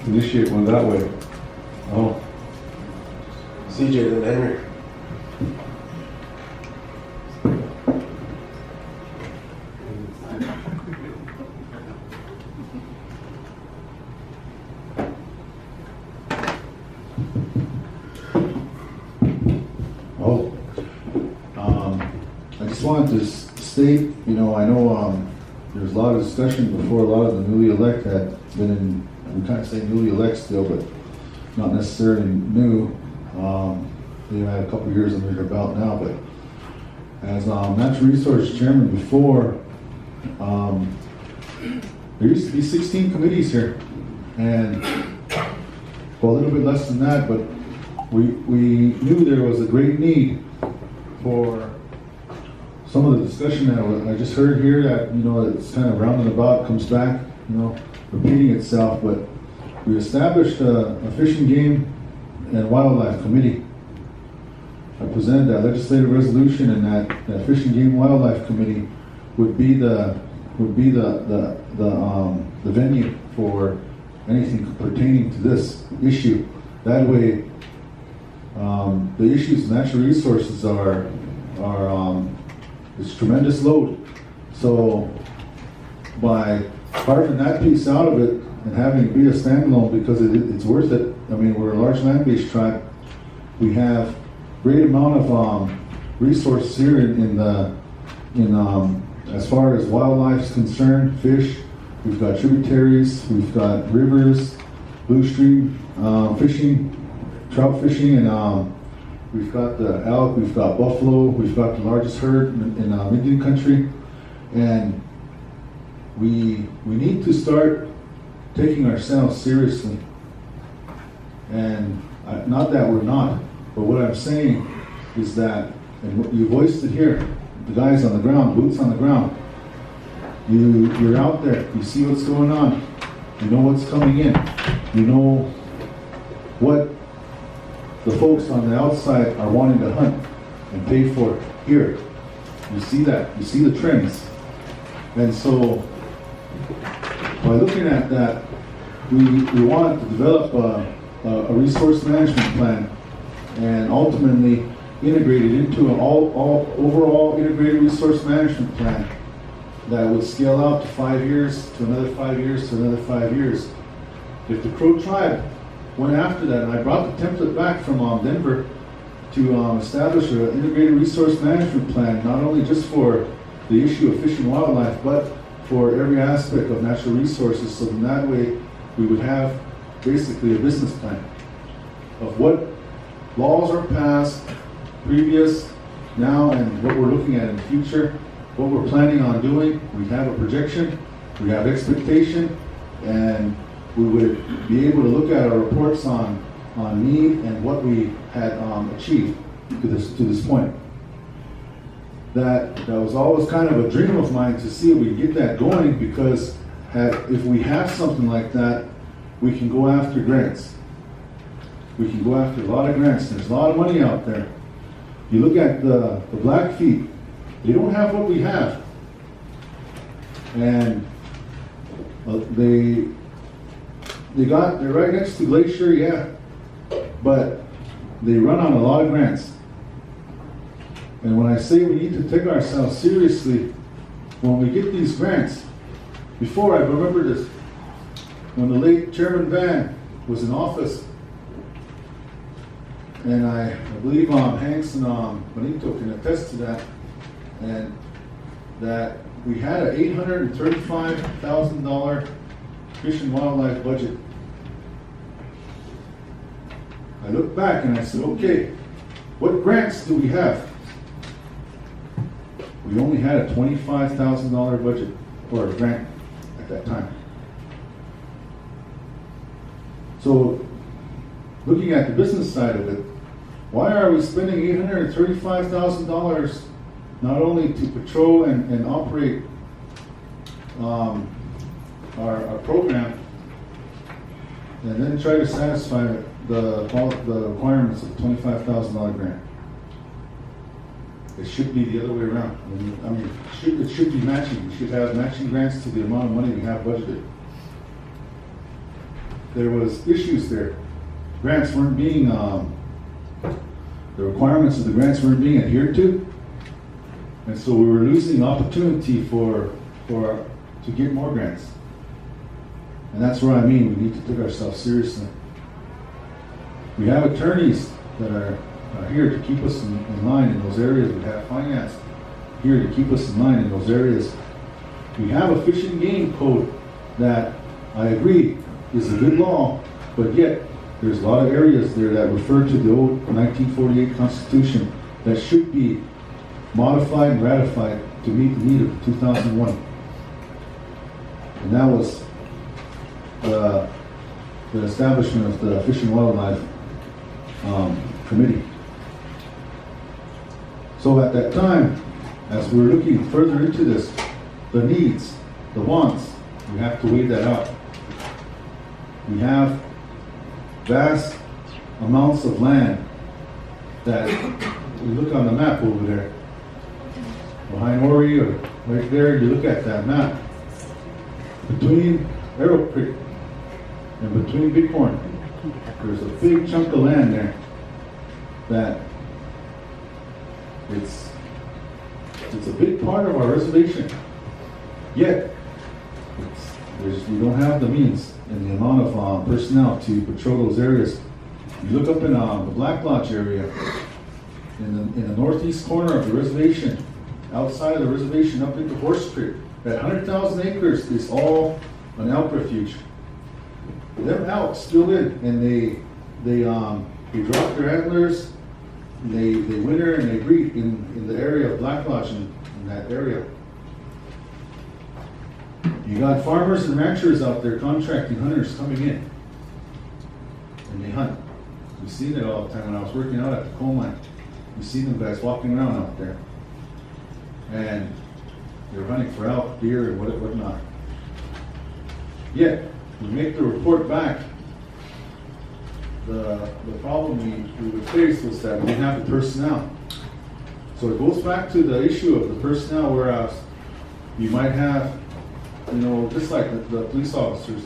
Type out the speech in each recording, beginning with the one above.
initiate one that way. Oh, CJ and Henry. I just wanted to state, I know there's a lot of discussion before a lot of the newly elect had been in, we kind of say newly elect still, but not necessarily new. They had a couple of years under their belt now, but as Natural Resource Chairman before, there used to be 16 committees here, and well, a little bit less than that, but we knew there was a great need for some of the discussion that I just heard here that, it's kind of roundabout, comes back, repeating itself, but we established a fishing game and wildlife committee. I presented that legislative resolution, and that fishing game wildlife committee would be the venue for anything pertaining to this issue. That way, the issues of natural resources are it's tremendous load. So by carving that piece out of it and having it be a standalone, because it's worth it. I mean, we're a large land-based tribe. We have great amount of resources here in as far as wildlife is concerned, fish. We've got tributaries, we've got rivers, blue stream fishing, trout fishing, and we've got the elk, we've got buffalo, we've got the largest herd in Indian country, and we need to start taking ourselves seriously. And not that we're not, but what I'm saying is that, and what you voiced it here, the guys on the ground, boots on the ground, you're out there, you see what's going on, you know what's coming in, you know what the folks on the outside are wanting to hunt and pay for here. You see that, you see the trends. And so by looking at that, we wanted to develop a resource management plan and ultimately integrate it into an overall integrated resource management plan that would scale out to 5 years, to another 5 years, to another 5 years. If the Crow tribe went after that, and I brought the template back from Denver to establish an integrated resource management plan, not only just for the issue of fish and wildlife, but for every aspect of natural resources, so in that way we would have basically a business plan of what laws are passed, previous, now, and what we're looking at in the future, what we're planning on doing. We have a projection, we have expectation, and we would be able to look at our reports on need and what we had achieved to this point. That was always kind of a dream of mine to see if we can get that going, because if we have something like that, we can go after grants. We can go after a lot of grants. There's a lot of money out there. You look at the Blackfeet, they don't have what we have. And they're right next to Glacier, yeah, but they run on a lot of grants. And when I say we need to take ourselves seriously, when we get these grants, before I remember this, when the late Chairman Van was in office, and I believe Hanks and Benito can attest to that, and that we had an $835,000 fish and wildlife budget. I looked back and I said, okay, what grants do we have? We only had a $25,000 budget for a grant at that time. So, looking at the business side of it, why are we spending $835,000 not only to patrol and operate our program, and then try to satisfy the requirements of the $25,000 grant? It should be the other way around. I mean, it should be matching. We should have matching grants to the amount of money we have budgeted. there was issues there. Grants weren't being, the requirements of the grants weren't being adhered to. And so we were losing opportunity to get more grants. And that's where I mean, we need to take ourselves seriously. We have attorneys that are here to keep us in line in those areas. We have finance here to keep us in line in those areas. We have a fish and game code that I agree is a good law, but yet there's a lot of areas there that refer to the old 1948 Constitution that should be modified and ratified to meet the need of 2001. And that was the establishment of the Fish and Wildlife Committee. So at that time, as we were looking further into this, the needs, the wants, we have to weigh that out. We have vast amounts of land that we look on the map over there, behind Ori or right there, you look at that map. Between Arrow Creek and between Bighorn, there's a big chunk of land there that it's a big part of our reservation. Yet, we don't have the means and the amount of personnel to patrol those areas. You look up in the Black Lodge area, in the northeast corner of the reservation, outside of the reservation up into Horse Creek, that 100,000 acres is all an elk refuge. Them elk still in, and they drop their antlers, they winter and they breed in the area of Black Lodge in that area. You got farmers and ranchers out there contracting hunters coming in, and they hunt. We see that all the time when I was working out at the coal mine. You see them guys walking around out there, and they're hunting for elk, deer, and whatnot. Yet, we make the report back. The problem we would face was that we didn't have the personnel. So it goes back to the issue of the personnel, whereas you might have, just like the police officers.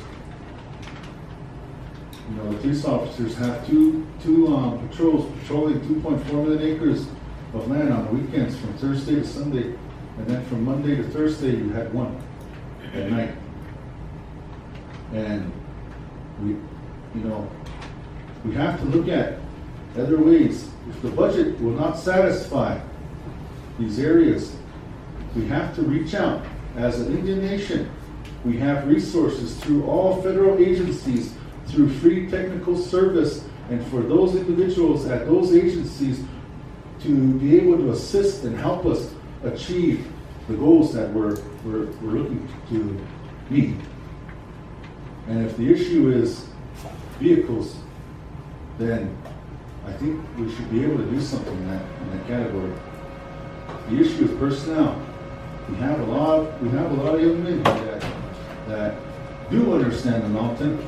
The police officers have two patrols patrolling 2.4 million acres of land on the weekends from Thursday to Sunday, and then from Monday to Thursday you had one at night. And we have to look at other ways. If the budget will not satisfy these areas, we have to reach out. As an Indian nation, we have resources through all federal agencies, through free technical service, and for those individuals at those agencies to be able to assist and help us achieve the goals that we're looking to meet. And if the issue is vehicles, then I think we should be able to do something in that category. The issue is personnel. We have a lot of young men here that do understand the mountain,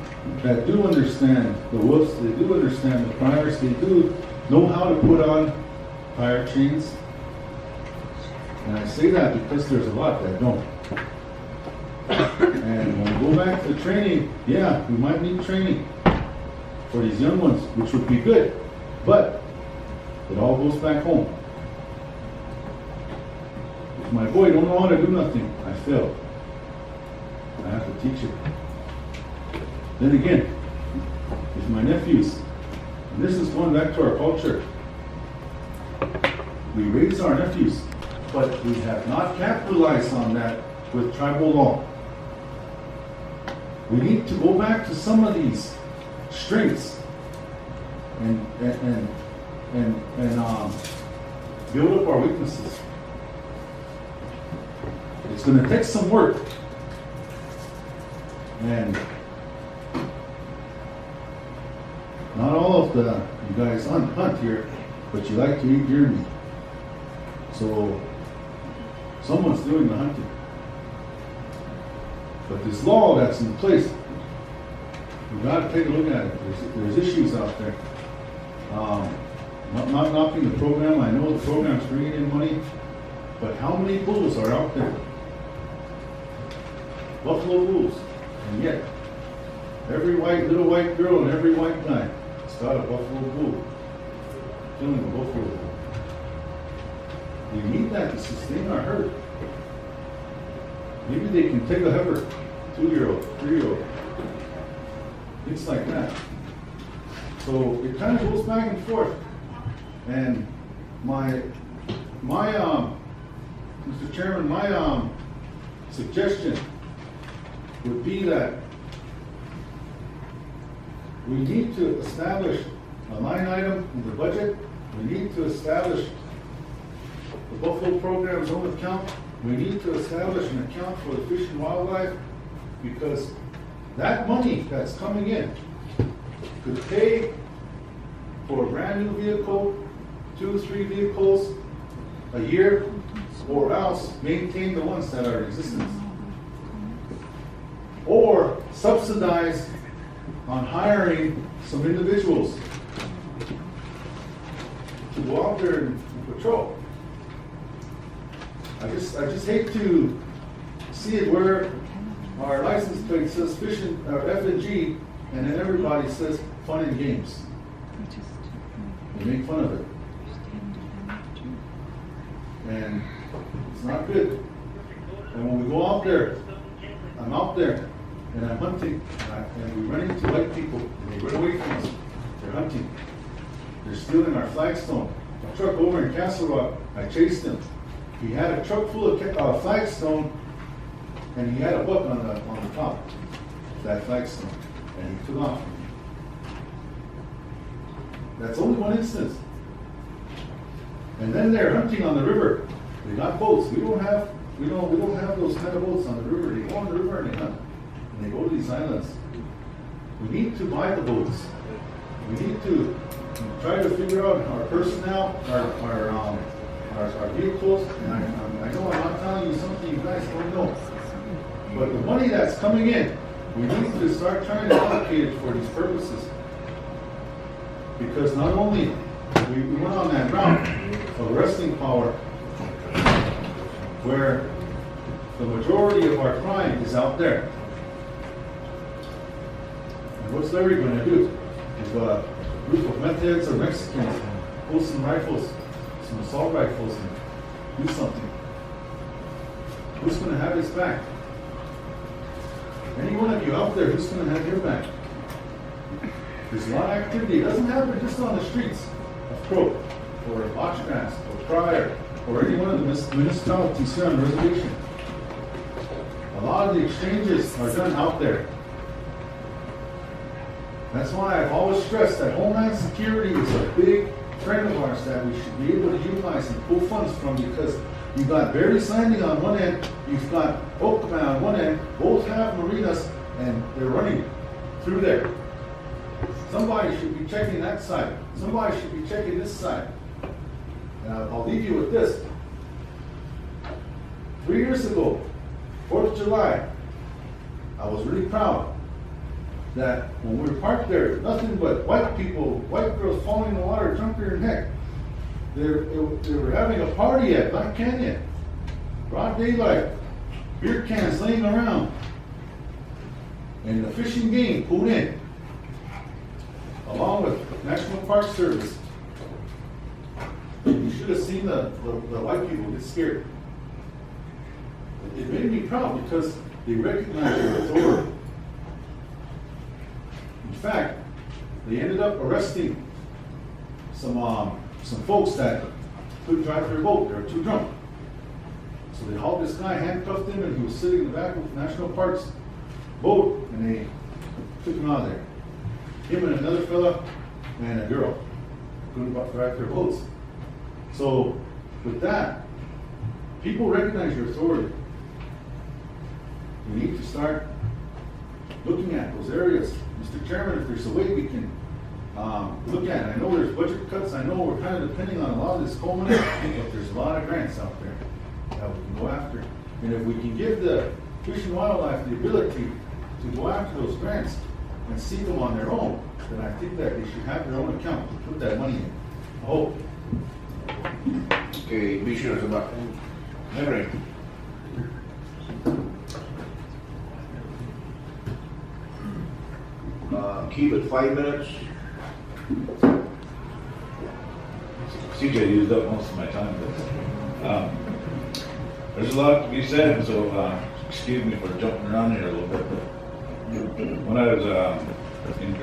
that do understand the woods, they do understand the priors, they do know how to put on fire chains. And I say that because there's a lot that don't. And when we go back to the training, yeah, we might need training for these young ones, which would be good, but it all goes back home. If my boy don't know how to do nothing, I fail. I have to teach it. Then again, if my nephews, and this is going back to our culture, we raise our nephews, but we have not capitalized on that with tribal law. We need to go back to some of these strengths and build up our weaknesses. It's going to take some work. And not all of you guys hunt here, but you like to eat deer meat. So someone's doing the hunting. But this law that's in place, we've got to take a look at it. There's issues out there. Not knocking the program. I know the program's bringing in money, but how many bulls are out there? Buffalo bulls. And yet, Every little white girl and every white guy has got a buffalo bull. Killing a buffalo bull. We need that to sustain our herd. Maybe they can take a heifer, 2-year-old, 3-year-old. Things like that. So it kind of goes back and forth. And my Mr. Chairman, my suggestion would be that we need to establish a line item in the budget. We need to establish the Buffalo Program's own account. We need to establish an account for the fish and wildlife, because that money that's coming in could pay for a brand new vehicle, 2 or 3 vehicles a year, or else maintain the ones that are in existence. Or subsidize on hiring some individuals to go out there and patrol. I just hate to see it where our license plate says F and G, and then everybody says fun and games. They make fun of it. And it's not good. And when we go out there, I'm out there, and I'm hunting, and we run into white people, and they run away from us. They're hunting. They're stealing our flagstone. A truck over in Castle Rock, I chased him. He had a truck full of flagstone, and he had a buck on the top of that flagstone, and he took off. That's only one instance. And then they're hunting on the river. They got boats. We don't have those kind of boats on the river. They go on the river and they hunt. And they go to these islands. We need to buy the boats. We need to try to figure out our personnel, our vehicles. And I know I'm not telling you something you guys don't know. But the money that's coming in, we need to start trying to allocate it for these purposes. Because not only we went on that route of arresting power, where the majority of our crime is out there. And what's Larry going to do? If a group of meth heads or Mexicans pull some rifles, some assault rifles, and do something, who's going to have his back? Any one of you out there, who's going to have your back? There's a lot of activity. It doesn't happen just on the streets of Crow, or Oshgrass, or Pryor, or any one of the municipalities here on the reservation. A lot of the exchanges are done out there. That's why I've always stressed that Homeland Security is a big friend of ours that we should be able to utilize and pull funds from, because you've got Barry's Landing on one end, you've got Oakman on one end, both have marinas, and they're running through there. Somebody should be checking that side. Somebody should be checking this side. And I'll leave you with this. 3 years ago, 4th of July, I was really proud that when we were parked there, nothing but white people, white girls falling in the water, drunker than heck. They were having a party at Black Canyon. Broad daylight, beer cans laying around. And the fishing game pulled in, along with National Park Service. You should have seen the white people get scared. It made me proud because they recognized their authority. In fact, they ended up arresting some folks that couldn't drive their boat. They were too drunk. So they hauled this guy, handcuffed him, and he was sitting in the back of National Park's boat, and they took him out of there. Him and another fella and a girl couldn't drive their boats. So with that, people recognize your authority. We need to start looking at those areas. Mr. Chairman, if there's a way we can look at it. I know there's budget cuts. I know we're kind of depending on a lot of this coal money, but there's a lot of grants out there that we can go after. And if we can give the Fish and Wildlife the ability to go after those grants and seek them on their own, then I think that they should have their own account to put that money in. I hope. Okay, Commissioners, about Henry. keep it 5 minutes. CJ used up most of my time. There's a lot to be said, so excuse me for jumping around here a little bit. When I was in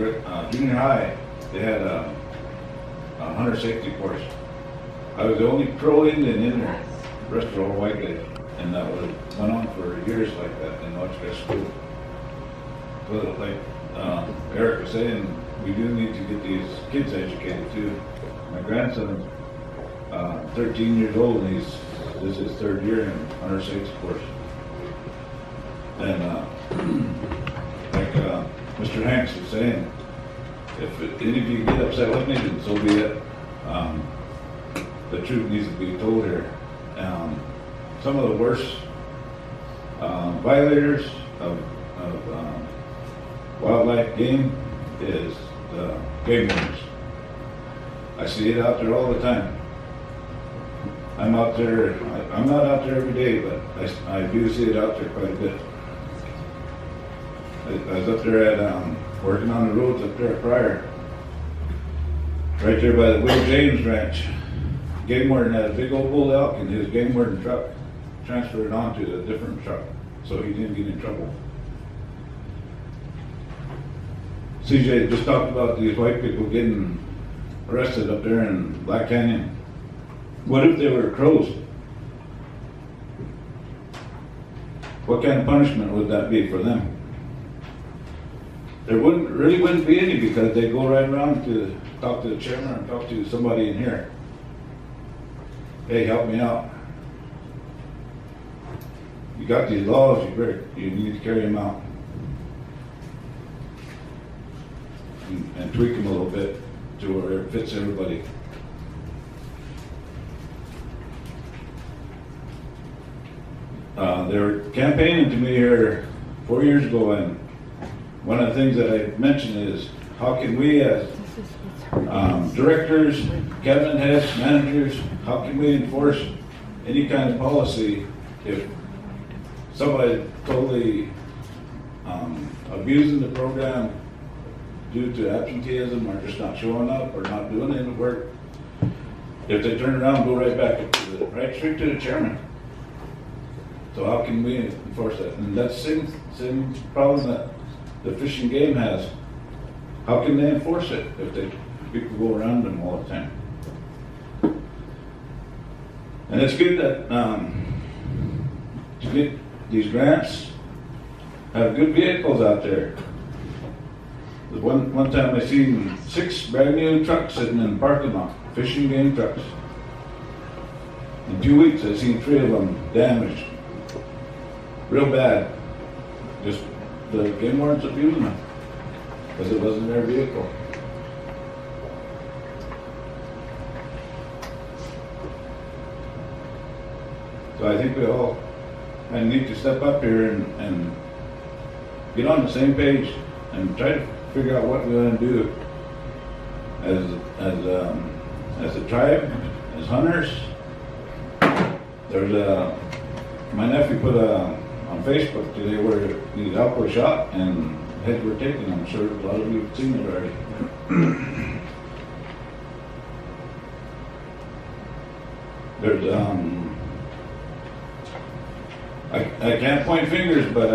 junior high, they had a hunter safety course. I was the only pro Indian in there. The rest were all white guys, and that went on for years like that in Oshkosh School. But like Eric was saying, we do need to get these kids educated too. My grandson's 13 years old, and this is his 3rd year in hunter safety course. And like Mr. Hanks was saying, if any of you get upset with me, then so be it. The truth needs to be told here. Some of the worst violators of wildlife game is the game wardens. I see it out there all the time. I'm out there, I'm not out there every day, but I do see it out there quite a bit. I was up there at, working on the roads up there at Pryor. Right there by the Will James Ranch. Game warden had a big old bull elk in his game warden truck. Transferred it onto a different truck, so he didn't get in trouble. CJ just talked about these white people getting arrested up there in Black Canyon. What if they were crows? What kind of punishment would that be for them? There wouldn't be any, because they go right around to talk to the chairman or talk to somebody in here. Hey, help me out. You got these laws, you need to carry them out. And tweak them a little bit to where it fits everybody. They were campaigning to me here 4 years ago, and one of the things that I mentioned is, how can we as directors, cabinet heads, managers, how can we enforce any kind of policy if somebody totally abusing the program due to absenteeism or just not showing up or not doing any work? If they turn around and go right back right straight to the chairman. So how can we enforce that? And that's the same problem that the fishing game has. How can they enforce it if people go around them all the time? And it's good that to get these grants, have good vehicles out there. The one time I seen 6 brand new trucks sitting in the parking lot, fishing game trucks. In 2 weeks I seen 3 of them damaged. Real bad. Just the game wardens abusing them because it wasn't their vehicle. So I think we all need to step up here and get on the same page and try to figure out what we're going to do as a tribe, as hunters. There's my nephew put on Facebook today where these elk were shot and heads were taken. I'm sure a lot of you have seen it already. There's I can't point fingers, but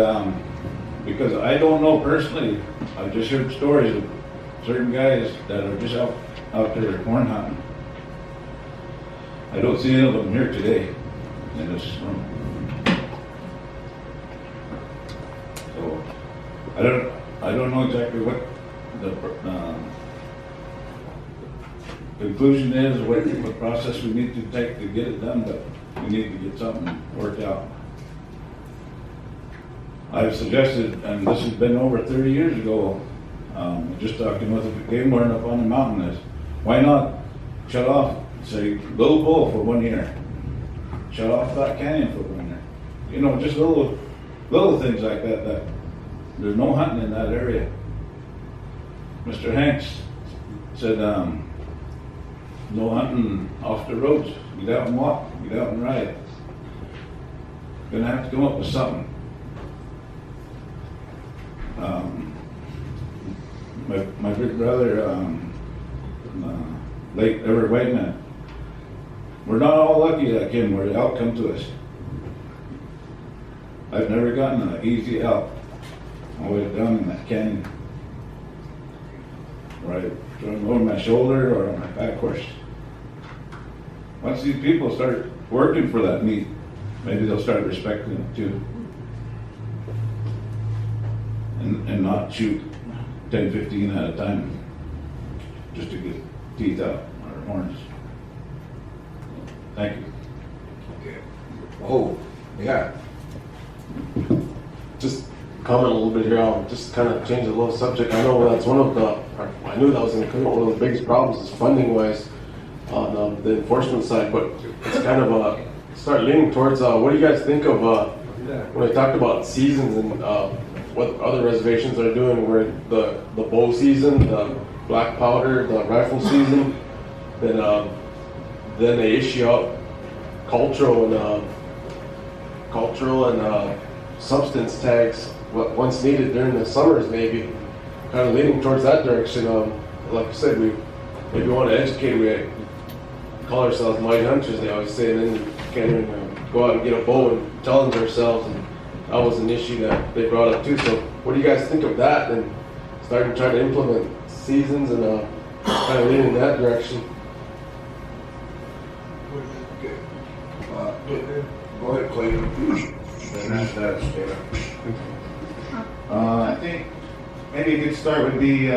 because I don't know personally, I've just heard stories of certain guys that are just out there horn hunting. I don't see any of them here today in this room. So I don't know exactly what the conclusion is, what process we need to take to get it done, but we need to get something worked out. I've suggested, and this has been over 30 years ago, just talking with a game warden up on the mountain, is why not shut off, say, Little Bull for 1 year, shut off Black Canyon for 1 year. You know, just little things like that, that there's no hunting in that area. Mr. Hanks said, no hunting off the roads. Get out and walk, get out and ride. Gonna have to come up with something. my big brother, late Everett Whiteman. We're not all lucky like him where the elk come to us. I've never gotten an easy elk all the way down in that canyon. Right, on my shoulder or on my back horse. Once these people start working for that meat, maybe they'll start respecting it too. And not shoot 10, 15 at a time just to get teeth out or horns. Thank you. Okay. Oh, yeah. Just comment a little bit here. I'll just kind of change a little subject. I know that's one of the, I knew that was going to come up. One of the biggest problems is funding wise on the enforcement side, but it's kind of start leaning towards what do you guys think of when I talked about seasons and what other reservations are doing, where the bow season, the black powder, the rifle season, then they issue out cultural and substance tags once needed during the summers, maybe kind of leaning towards that direction. Like I said, we maybe want to educate. We call ourselves mighty hunters, they always say, and then you can't even go out and get a bow and challenge ourselves. And that was an issue that they brought up too. So what do you guys think of that? And starting to try to implement seasons and kind of lean in that direction. Okay. Go ahead, Clayton. Then that's Taylor. I think maybe a good start would be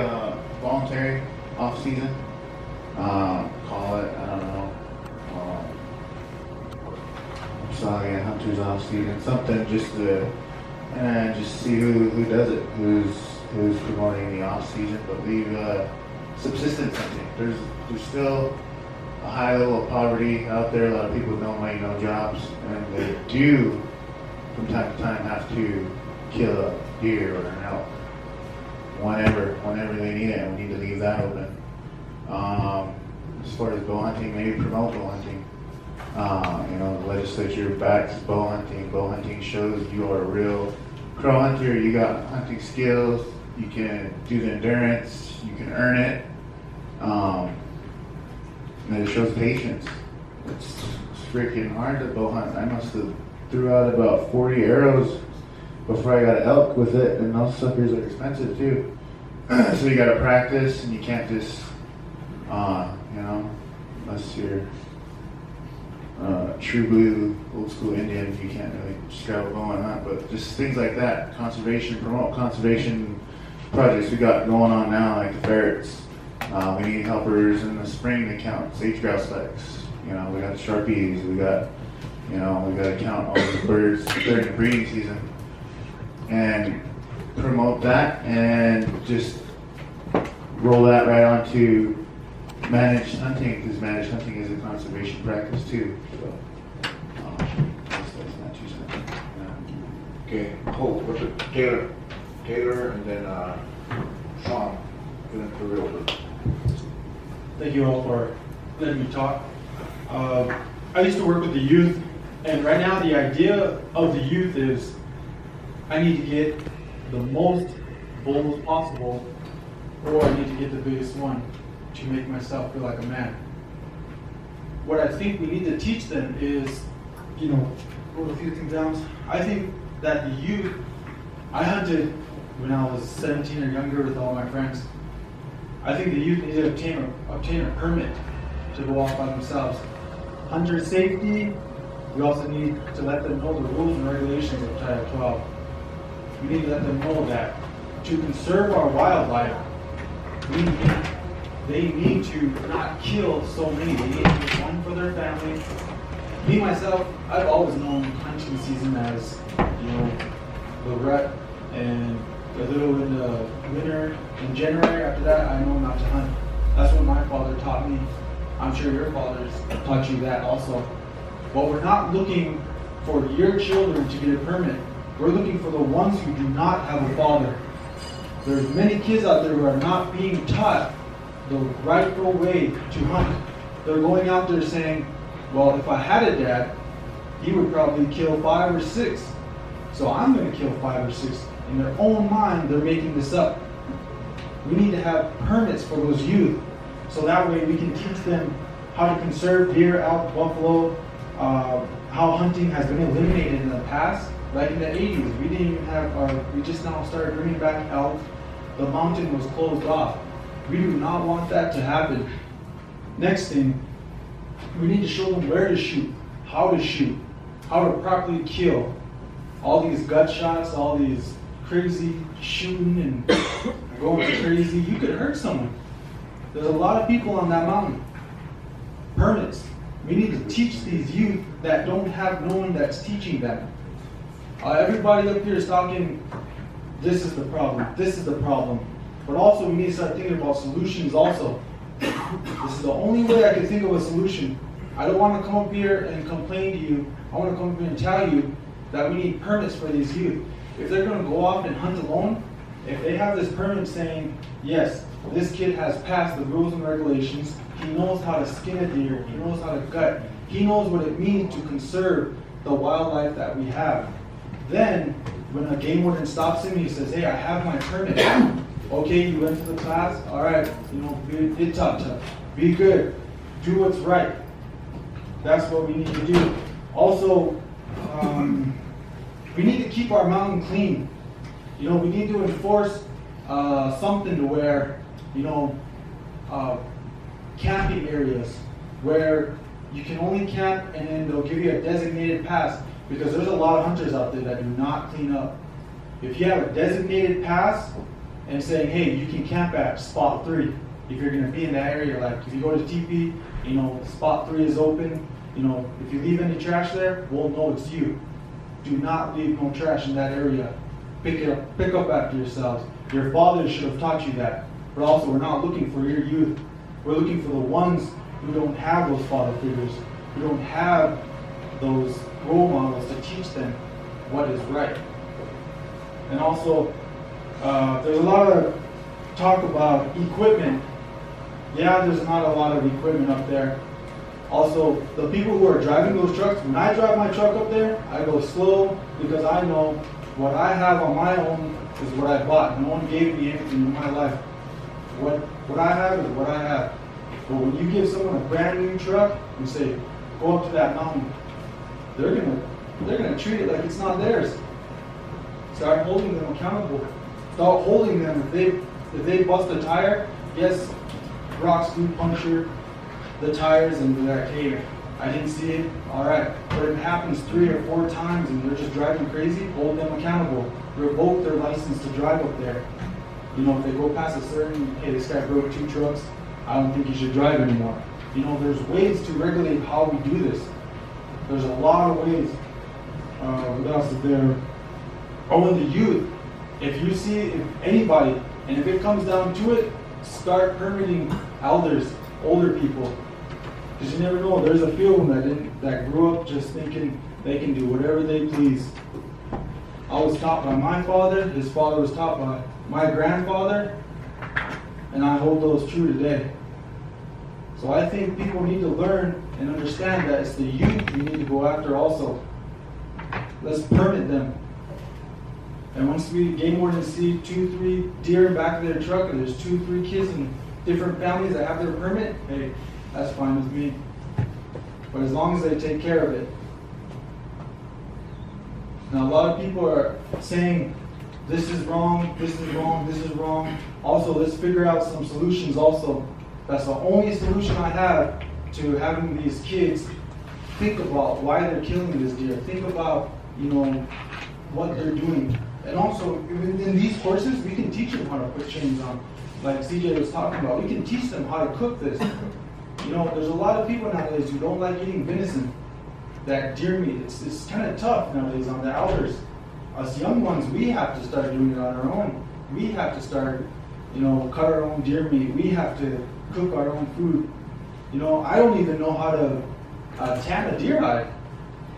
voluntary off season. Call it, I don't know. Sorry, hunters off season, something just to just see who does it, who's promoting the off season, but leave subsistence hunting. There's still a high level of poverty out there. A lot of people with no money, no jobs, and they do from time to time have to kill a deer or an elk whenever they need it, and we need to leave that open. As far as bow hunting, maybe promote bow hunting. The legislature backs bow hunting. Bow hunting shows you are a real crow hunter. You got hunting skills. You can do the endurance. You can earn it. And it shows patience. It's freaking hard to bow hunt. I must have threw out about 40 arrows before I got an elk with it, and those suckers are expensive too. So you got to practice, and you can't just, unless you're true blue, old school Indian, you can't really just travel going on. But just things like that, promote conservation projects we got going on now, like the ferrets. We need helpers in the spring to count sage-grouse specks. We got the Sharpies. We got to count all these birds during the breeding season and promote that, and just roll that right onto managed hunting, because managed hunting is a conservation practice too. So, that's not too simple. Okay. Oh, what's it? Taylor, and then Sean. Feeling for real. Thank you all for letting me talk. I used to work with the youth, and right now the idea of the youth is I need to get the most bulls possible, or I need to get the biggest one to make myself feel like a man. What I think we need to teach them is, roll a few things down. I think that the youth, I hunted when I was 17 or younger with all my friends. I think the youth need to obtain a permit to go off by themselves. Hunter safety, we also need to let them know the rules and regulations of Title 12. We need to let them know that to conserve our wildlife, they need to not kill so many. They need to get one for their family. Me, myself, I've always known hunting season as, the rut and a little in the winter. In January, after that, I know not to hunt. That's what my father taught me. I'm sure your fathers taught you that also. But we're not looking for your children to get a permit. We're looking for the ones who do not have a father. There's many kids out there who are not being taught the rightful way to hunt. They're going out there saying, well, if I had a dad, he would probably kill 5 or 6. So I'm going to kill 5 or 6. In their own mind, they're making this up. we need to have permits for those youth, so that way we can teach them how to conserve deer, elk, buffalo, how hunting has been eliminated in the past. Like in the 80s, we didn't even have, we just now started bringing back elk. The mountain was closed off. We do not want that to happen. Next thing, we need to show them where to shoot, how to properly kill. All these gut shots, all these crazy shooting and going crazy, you could hurt someone. There's a lot of people on that mountain. Permits. We need to teach these youth that don't have no one that's teaching them. Everybody up here is talking, this is the problem. But also we need to start thinking about solutions also. This is the only way I can think of a solution. I don't want to come up here and complain to you. I want to come up here and tell you that we need permits for these youth. If they're going to go off and hunt alone, if they have this permit saying, yes, this kid has passed the rules and regulations, he knows how to skin a deer, he knows how to gut, he knows what it means to conserve the wildlife that we have. Then, when a game warden stops him, he says, hey, I have my permit. Okay, you went to the class, all right, be tough, be good, do what's right. That's what we need to do. Also, we need to keep our mountain clean. We need to enforce something to where, camping areas where you can only camp and then they'll give you a designated pass, because there's a lot of hunters out there that do not clean up. If you have a designated pass and saying, hey, you can camp at spot 3, if you're going to be in that area, like if you go to TP, spot 3 is open, if you leave any trash there, we'll know it's you. Do not leave no trash in that area. Pick up after yourselves. Your father should have taught you that. But also, we're not looking for your youth. We're looking for the ones who don't have those father figures, who don't have those role models to teach them what is right. And also, there's a lot of talk about equipment. Yeah, there's not a lot of equipment up there. Also, the people who are driving those trucks, when I drive my truck up there, I go slow because I know what I have on my own is what I bought. No one gave me anything in my life. What I have is what I have. But when you give someone a brand new truck and say, go up to that mountain, they're gonna treat it like it's not theirs. Start holding them accountable. Start holding them if they bust a tire. Yes, rocks do puncture the tires and be like, hey, I didn't see it. All right, but if it happens 3 or 4 times and they're just driving crazy, hold them accountable. Revoke their license to drive up there. If they go past a certain, hey, this guy broke 2 trucks, I don't think he should drive anymore. There's ways to regulate how we do this. There's a lot of ways. What else is there? Oh, and the youth. If anybody, and if it comes down to it, start permitting elders, older people. Because you never know, there's a few of them that grew up just thinking they can do whatever they please. I was taught by my father, his father was taught by my grandfather, and I hold those true today. So I think people need to learn and understand that it's the youth we need to go after also. Let's permit them. And once game wardens see 2, 3 deer in the back of their truck, and there's 2, 3 kids in different families that have their permit, hey, that's fine with me. But as long as they take care of it. Now a lot of people are saying, this is wrong, this is wrong, this is wrong. Also, let's figure out some solutions also. That's the only solution I have to having these kids think about why they're killing this deer. Think about, what they're doing. And also, in these courses, we can teach them how to put chains on. Like CJ was talking about, we can teach them how to cook this. There's a lot of people nowadays who don't like eating venison, that deer meat. It's kind of tough nowadays on the elders. Us young ones, we have to start doing it on our own. We have to start, cut our own deer meat. We have to cook our own food. I don't even know how to tan a deer hide,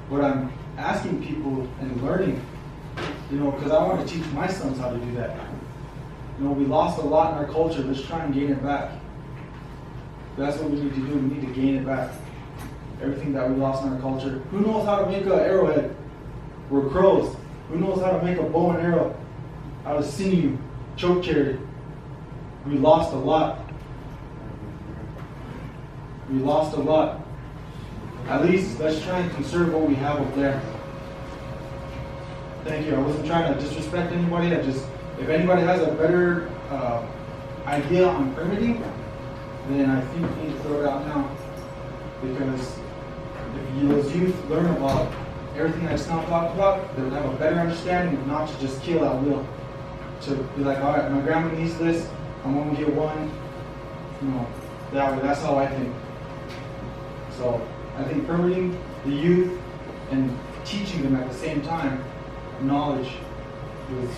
but I'm asking people and learning, because I want to teach my sons how to do that. We lost a lot in our culture. Let's try and gain it back. That's what we need to do. We need to gain it back. Everything that we lost in our culture. Who knows how to make an arrowhead? We're crows. Who knows how to make a bow and arrow out of sinew, choke cherry? we lost a lot. We lost a lot. At least let's try and conserve what we have up there. Thank you. I wasn't trying to disrespect anybody. If anybody has a better idea on permitting, then I think we need to throw it out now. Because if those youth learn about everything that's not talked about, they would have a better understanding of not to just kill at will. To be like, all right, my grandma needs this, I'm gonna get one. That way, that's how I think. So I think permitting the youth and teaching them at the same time knowledge is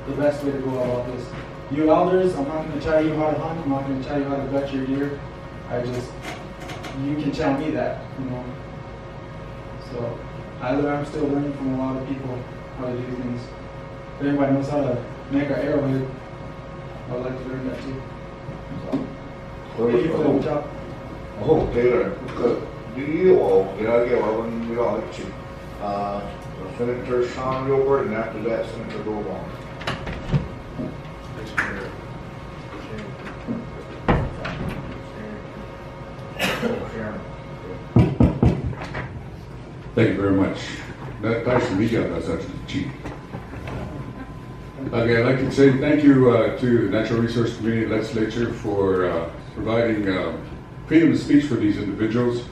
the best way to go about this. You elders, I'm not going to tell you how to hunt. I'm not going to tell you how to gut your deer. You can tell me that, So I'm still learning from a lot of people how to do things. If anybody knows how to make an arrowhead, I would like to learn that too. So, thank you for the job. Oh, Taylor, do you all get out here when we all let you? Senator Sean Gilbert, and after that, Senator Gordon. Thank you very much. Nice to meet you. That's actually cheap. Okay, I'd like to say thank you to the Natural Resource Community Legislature for providing freedom of speech for these individuals,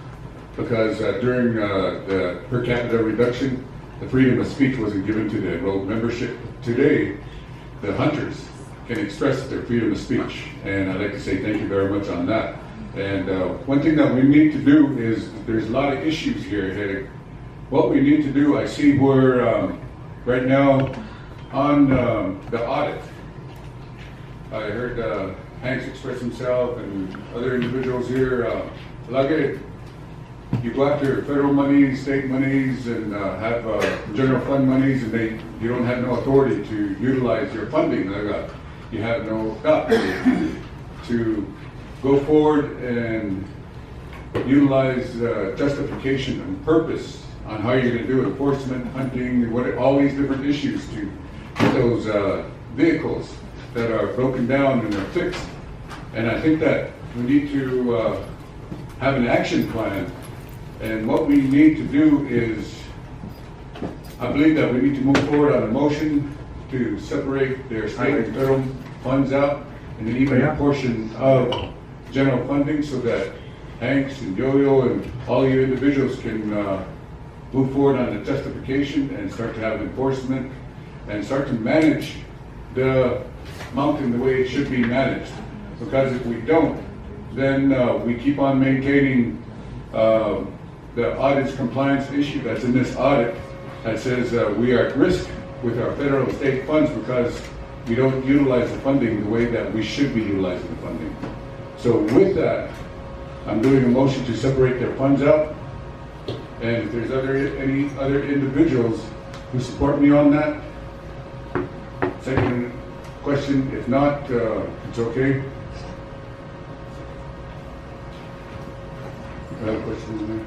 because during the per capita reduction, the freedom of speech wasn't given to the enrolled membership. Today, the hunters can express their freedom of speech, and I'd like to say thank you very much on that. And one thing that we need to do is, there's a lot of issues here. Hey, what we need to do, I see we're right now on the audit. I heard Hanks express himself and other individuals here. You go after federal monies, state monies, and have general fund monies, and you don't have no authority to utilize your funding. You have no to go forward and utilize justification and purpose on how you're going to do enforcement, hunting, all these different issues to get those vehicles that are broken down and are fixed. And I think that we need to have an action plan. And what we need to do is, I believe that we need to move forward on a motion to separate their state and federal funds out, and then even a portion of general funding, so that Hanks and Yo-Yo and all you individuals can move forward on the justification and start to have enforcement and start to manage the mountain the way it should be managed. Because if we don't, then we keep on maintaining the audit's compliance issue that's in this audit that says we are at risk with our federal and state funds because we don't utilize the funding the way that we should be utilizing the funding. So with that, I'm doing a motion to separate their funds out. And if there's any other individuals who support me on that, second question. If not, it's okay. Other questions, Mayor?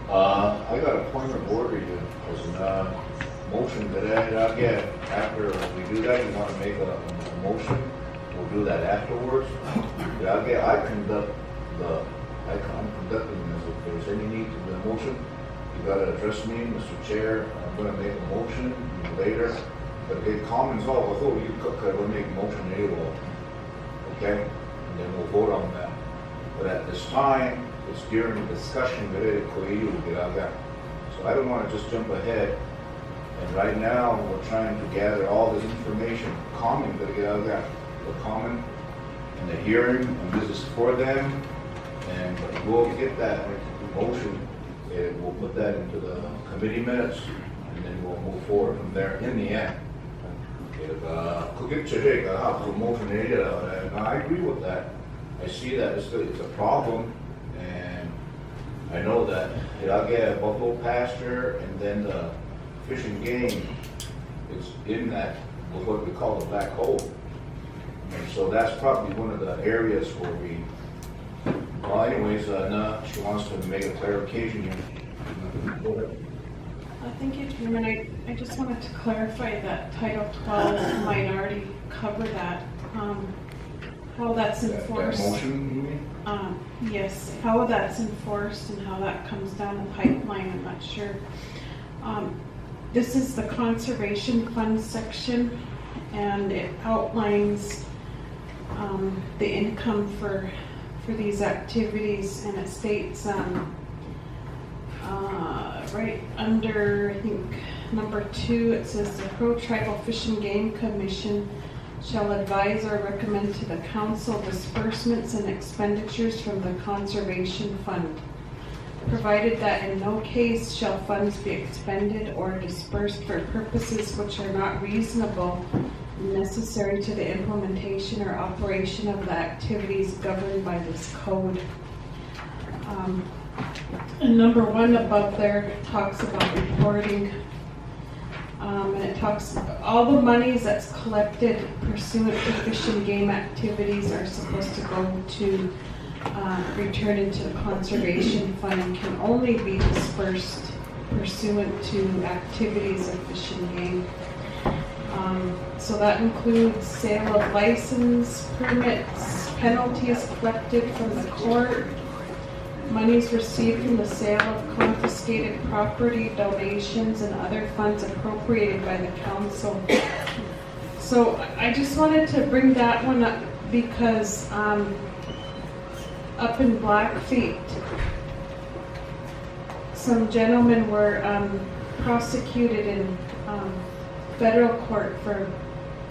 I got a point of order here. There's a motion that I get after we do that. You want to make a motion? We'll do that afterwards. I'm conducting this. If there's any need to do a motion, you got to address me, Mr. Chair. I'm going to make a motion later. But the comments all, I thought you could make a motion anyway. Okay? And then we'll vote on that. But at this time, it's during the discussion so I don't want to just jump ahead. And right now, we're trying to gather all this information, common, the common, and the hearing, and this is for them. And we'll get that motion, and we'll put that into the committee minutes, and then we'll move forward from there in the end. And I agree with that. I see that it's a problem, and I know that I'll get a buffalo pasture, and then the fishing game is in that, what we call the black hole. And so that's probably one of the areas where we, well anyways, she wants to make a clarification here. Thank you, Chairman. I just wanted to clarify that Title 12 might already cover that. how that's That enforced. motion, you mean? Yes, how that's enforced and how that comes down the pipeline, I'm not sure. This is the conservation fund section, and it outlines the income for these activities, and it states right under, I think, number 2, it says the Crow Tribal Fish and Game Commission shall advise or recommend to the council disbursements and expenditures from the conservation fund, provided that in no case shall funds be expended or dispersed for purposes which are not reasonable and necessary to the implementation or operation of the activities governed by this code. And number 1 above there talks about reporting. And it talks, all the monies that's collected pursuant to fish and game activities are supposed to go to return into the conservation fund and can only be dispersed pursuant to activities of fish and game. So that includes sale of license, permits, penalties collected from the court, monies received from the sale of confiscated property, donations, and other funds appropriated by the council. So I just wanted to bring that one up because up in Blackfeet, some gentlemen were prosecuted in federal court for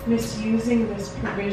misusing this provision.